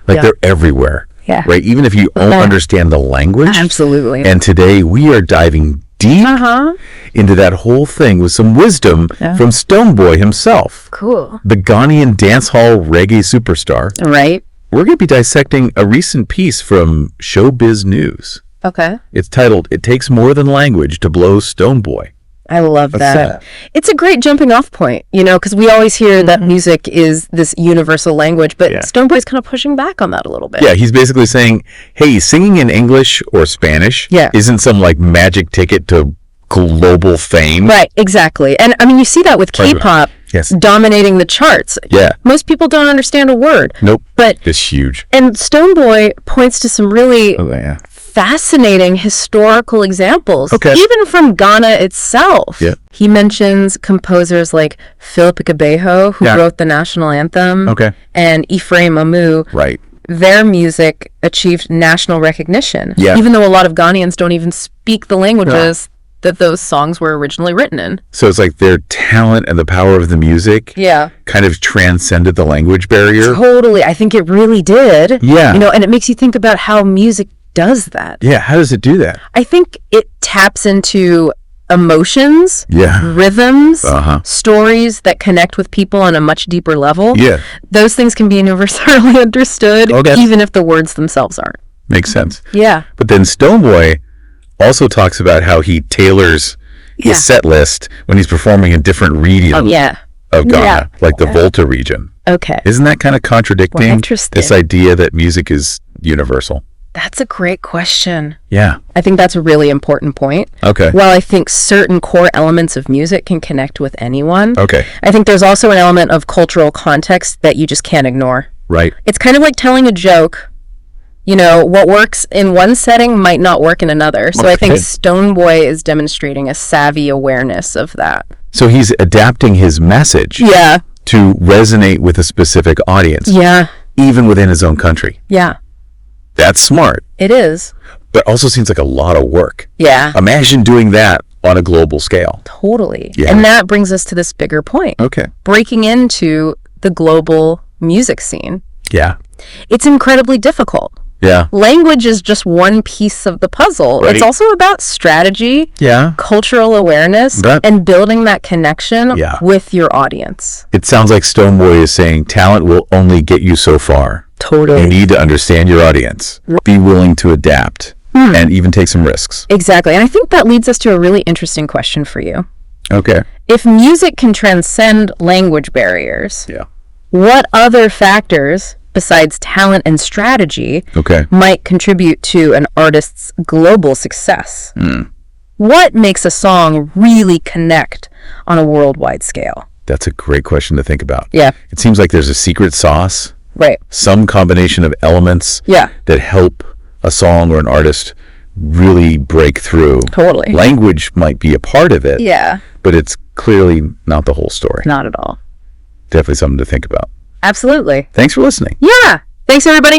Like they're everywhere. Yeah. Right? Even if you don't understand the language. Absolutely. And today we are diving deep into that whole thing with some wisdom from Stonebwoy himself. Cool. The Ghanaian dancehall reggae superstar. Right. We're going to be dissecting a recent piece from Showbiz News. Okay. It's titled, "It Takes More Than Language to Blow Stonebwoy." I love that. It's a great jumping off point, you know, because we always hear that music is this universal language, but Stonebwoy's kind of pushing back on that a little bit. Yeah, he's basically saying, hey, singing in English or Spanish isn't some like magic ticket to global fame. Right, exactly. And I mean, you see that with K-pop dominating the charts. Yeah. Most people don't understand a word. Nope. But it's huge. And Stonebwoy points to some really fascinating historical examples, even from Ghana itself. Yeah. He mentions composers like Philip Kabeho, who wrote the national anthem, and Ephraim Amu. Right. Their music achieved national recognition, even though a lot of Ghanaians don't even speak the languages that those songs were originally written in. So it's like their talent and the power of the music kind of transcended the language barrier. Totally. I think it really did. Yeah. You know, and it makes you think about how music does that. Yeah, how does it do that? I think it taps into emotions, rhythms, stories that connect with people on a much deeper level. Yeah. Those things can be universally understood, even if the words themselves aren't. Makes sense. Yeah. But then Stonebwoy also talks about how he tailors his set list when he's performing in different regions of Ghana, like the Volta region. Okay. Isn't that kind of contradicting this idea that music is universal? That's a great question. Yeah. I think that's a really important point. Okay. While I think certain core elements of music can connect with anyone, I think there's also an element of cultural context that you just can't ignore. Right. It's kind of like telling a joke. You know, what works in one setting might not work in another. So I think Stonebwoy is demonstrating a savvy awareness of that. So he's adapting his message to resonate with a specific audience. Yeah. Even within his own country. Yeah. That's smart. It is. But also seems like a lot of work. Yeah. Imagine doing that on a global scale. Totally. Yeah. And that brings us to this bigger point. Okay. Breaking into the global music scene. Yeah. It's incredibly difficult. Yeah. Language is just one piece of the puzzle. Right. It's also about strategy, cultural awareness, and building that connection with your audience. It sounds like Stonebwoy is saying talent will only get you so far. Totally. You need to understand your audience, be willing to adapt, and even take some risks. Exactly. And I think that leads us to a really interesting question for you. Okay. If music can transcend language barriers, what other factors besides talent and strategy might contribute to an artist's global success? What makes a song really connect on a worldwide scale? That's a great question to think about. Yeah. It seems like there's a secret sauce. Right. Some combination of elements that help a song or an artist really break through. Totally. Language might be a part of it. Yeah. But it's clearly not the whole story. Not at all. Definitely something to think about. Absolutely. Thanks for listening. Yeah. Thanks, everybody.